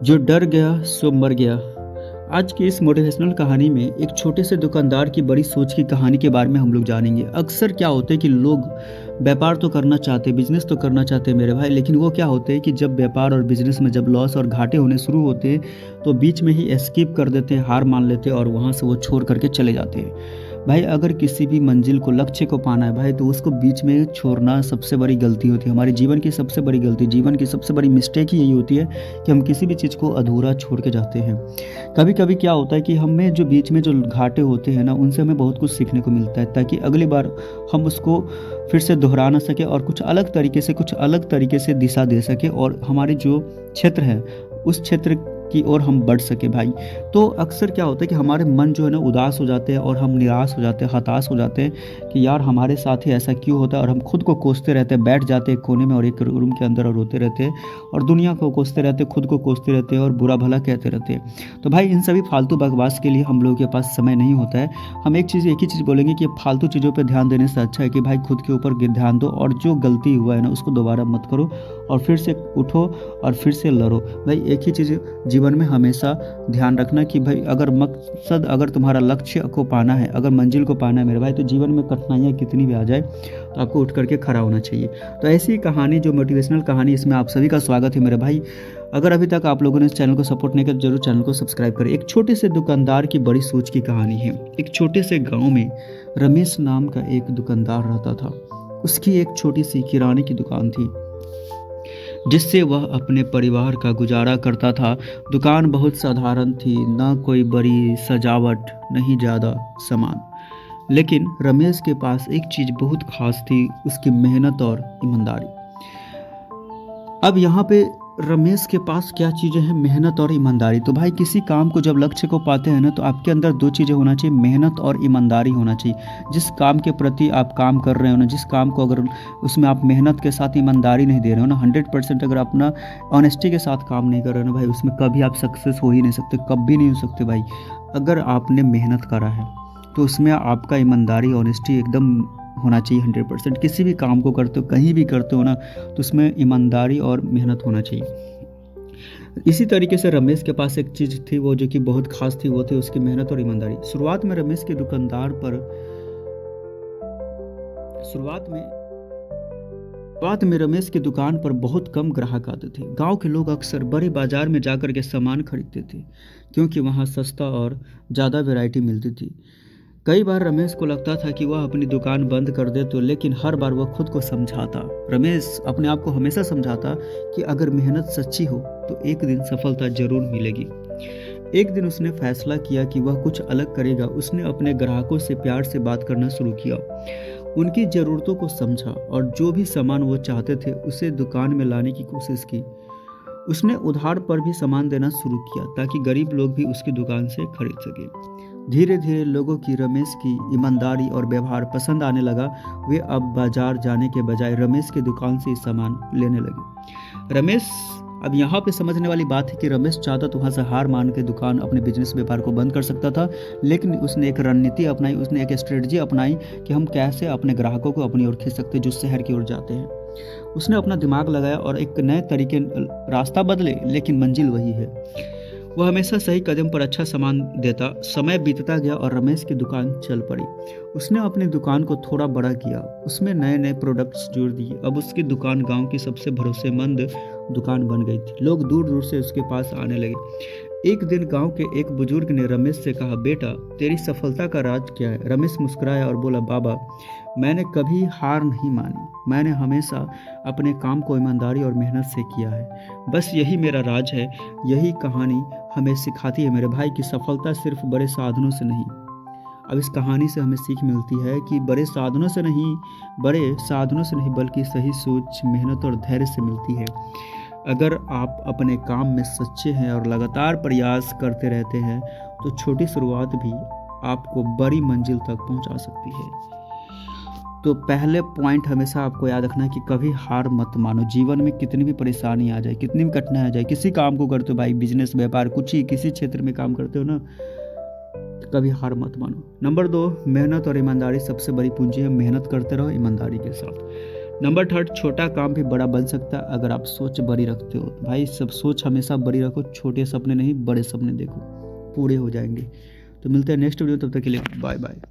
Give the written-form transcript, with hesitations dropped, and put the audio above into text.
जो डर गया सो मर गया। आज की इस मोटिवेशनल कहानी में एक छोटे से दुकानदार की बड़ी सोच की कहानी के बारे में हम लोग जानेंगे। अक्सर क्या होता है कि लोग व्यापार तो करना चाहते, बिजनेस तो करना चाहते हैं मेरे भाई, लेकिन वो क्या होते हैं कि जब व्यापार और बिजनेस में जब लॉस और घाटे होने शुरू होते हैं तो बीच में ही स्किप कर देते हैं, हार मान लेते हैं और वहाँ से वो छोड़ करके चले जाते हैं। भाई अगर किसी भी मंजिल को, लक्ष्य को पाना है भाई, तो उसको बीच में छोड़ना सबसे बड़ी गलती होती है। हमारे जीवन की सबसे बड़ी गलती, जीवन की सबसे बड़ी मिस्टेक ही यही होती है कि हम किसी भी चीज़ को अधूरा छोड़ के जाते हैं। कभी कभी क्या होता है कि हमें जो बीच में जो घाटे होते हैं ना, उनसे हमें बहुत कुछ सीखने को मिलता है, ताकि अगली बार हम उसको फिर से दोहरा ना सके और कुछ अलग तरीके से दिशा दे सके और हमारे जो क्षेत्र है उस क्षेत्र की ओर हम बढ़ सके भाई। तो अक्सर क्या होता है कि हमारे मन जो है ना उदास हो जाते हैं और हम निराश हो जाते हैं, हताश हो जाते हैं कि यार हमारे साथ ही ऐसा क्यों होता है, और हम खुद को कोसते रहते हैं, बैठ जाते हैं कोने में और एक रूम के अंदर और रोते रहते हैं और दुनिया को कोसते रहते हैं, खुद को कोसते रहते हैं और बुरा भला कहते रहते हैं। तो भाई इन सभी फालतू बकवास के लिए हम लोगों के पास समय नहीं होता है। हम एक ही चीज़ बोलेंगे कि फालतू चीज़ों पर ध्यान देने से अच्छा है कि भाई खुद के ऊपर ध्यान दो और जो गलती हुआ है ना उसको दोबारा मत करो और फिर से उठो और फिर से लड़ो। भाई एक ही चीज़ जीवन में हमेशा ध्यान रखना कि भाई अगर तुम्हारा लक्ष्य को पाना है, अगर मंजिल को पाना है मेरे भाई, तो जीवन में कठिनाइयाँ कितनी भी आ जाए तो आपको उठ करके खड़ा होना चाहिए। तो ऐसी कहानी, जो मोटिवेशनल कहानी, इसमें आप सभी का स्वागत है मेरे भाई। अगर अभी तक आप लोगों ने इस चैनल को सपोर्ट नहीं किया तो जरूर चैनल को सब्सक्राइब करें। एक छोटे से दुकानदार की बड़ी सोच की कहानी है। एक छोटे से गाँव में रमेश नाम का एक दुकानदार रहता था। उसकी एक छोटी सी किराने की दुकान थी जिससे वह अपने परिवार का गुजारा करता था। दुकान बहुत साधारण थी, ना कोई बड़ी सजावट, नहीं ज़्यादा सामान। लेकिन रमेश के पास एक चीज़ बहुत खास थी, उसकी मेहनत और ईमानदारी। अब यहाँ पे रमेश के पास क्या चीज़ें हैं? मेहनत और ईमानदारी। तो भाई किसी काम को जब लक्ष्य को पाते हैं ना, तो आपके अंदर दो चीज़ें होना चाहिए, मेहनत और ईमानदारी होना चाहिए। जिस काम के प्रति आप काम कर रहे हो ना, जिस काम को अगर उसमें आप मेहनत के साथ ईमानदारी नहीं दे रहे हो ना, 100% अगर अपना ऑनेस्टी के साथ काम नहीं कर रहे हो ना भाई, उसमें कभी आप सक्सेस हो ही नहीं सकते, कभी नहीं हो सकते भाई। अगर आपने मेहनत करा है तो उसमें आपका ईमानदारी, ऑनेस्टी एकदम होना चाहिए 100%। किसी भी काम को करते हो, कहीं भी करते हो ना, तो उसमें ईमानदारी और मेहनत होना चाहिए। इसी तरीके से रमेश के पास एक चीज़ थी, वो जो कि बहुत खास थी, वो थी उसकी मेहनत और ईमानदारी। शुरुआत में रमेश की दुकान पर बहुत कम ग्राहक आते थे। गांव के लोग अक्सर बड़े बाजार में जाकर के सामान खरीदते थे, क्योंकि वहां सस्ता और ज़्यादा वैरायटी मिलती थी। कई बार रमेश को लगता था कि वह अपनी दुकान बंद कर दे, तो लेकिन हर बार वह खुद को समझाता, रमेश अपने आप को हमेशा समझाता कि अगर मेहनत सच्ची हो तो एक दिन सफलता जरूर मिलेगी। एक दिन उसने फैसला किया कि वह कुछ अलग करेगा। उसने अपने ग्राहकों से प्यार से बात करना शुरू किया, उनकी ज़रूरतों को समझा और जो भी सामान वो चाहते थे उसे दुकान में लाने की कोशिश की। उसने उधार पर भी सामान देना शुरू किया ताकि गरीब लोग भी उसकी दुकान से खरीद सके। धीरे धीरे लोगों की रमेश की ईमानदारी और व्यवहार पसंद आने लगा। वे अब बाजार जाने के बजाय रमेश की दुकान से सामान लेने लगे। रमेश अब यहाँ पे समझने वाली बात है कि रमेश चाहता तो वहाँ से हार मान के दुकान, अपने बिजनेस व्यापार को बंद कर सकता था, लेकिन उसने एक रणनीति अपनाई, उसने एक स्ट्रेटजी अपनाई कि हम कैसे अपने ग्राहकों को अपनी ओर खींच सकते हैं जो शहर की ओर जाते हैं। उसने अपना दिमाग लगाया और एक नए तरीके, रास्ता बदले लेकिन मंजिल वही है। वह हमेशा सही कदम पर अच्छा सामान देता। समय बीतता गया और रमेश की दुकान चल पड़ी। उसने अपनी दुकान को थोड़ा बड़ा किया, उसमें नए नए प्रोडक्ट्स जोड़ दिए। अब उसकी दुकान गांव की सबसे भरोसेमंद दुकान बन गई थी। लोग दूर दूर से उसके पास आने लगे। एक दिन गांव के एक बुजुर्ग ने रमेश से कहा, बेटा तेरी सफलता का राज क्या है? रमेश मुस्कुराया और बोला, बाबा मैंने कभी हार नहीं मानी, मैंने हमेशा अपने काम को ईमानदारी और मेहनत से किया है, बस यही मेरा राज है। यही कहानी हमें सिखाती है मेरे भाई कि सफलता सिर्फ बड़े साधनों से नहीं। अब इस कहानी से हमें सीख मिलती है कि बड़े साधनों से नहीं बल्कि सही सोच, मेहनत और धैर्य से मिलती है। अगर आप अपने काम में सच्चे हैं और लगातार प्रयास करते रहते हैं तो छोटी शुरुआत भी आपको बड़ी मंजिल तक पहुंचा सकती है। तो पहले पॉइंट हमेशा आपको याद रखना है कि कभी हार मत मानो। जीवन में कितनी भी परेशानी आ जाए, कितनी भी कठिनाई आ जाए, किसी काम को करते हो भाई, बिजनेस, व्यापार, किसी क्षेत्र में काम करते हो ना, तो कभी हार मत मानो। नंबर 2, मेहनत और ईमानदारी सबसे बड़ी पूंजी है। मेहनत करते रहो ईमानदारी के साथ। नंबर थर्ड, छोटा काम भी बड़ा बन सकता है अगर आप सोच बड़ी रखते हो। भाई सब सोच हमेशा बड़ी रखो, छोटे सपने नहीं बड़े सपने देखो, पूरे हो जाएंगे। तो मिलते हैं नेक्स्ट वीडियो, तब तक के लिए बाय बाय।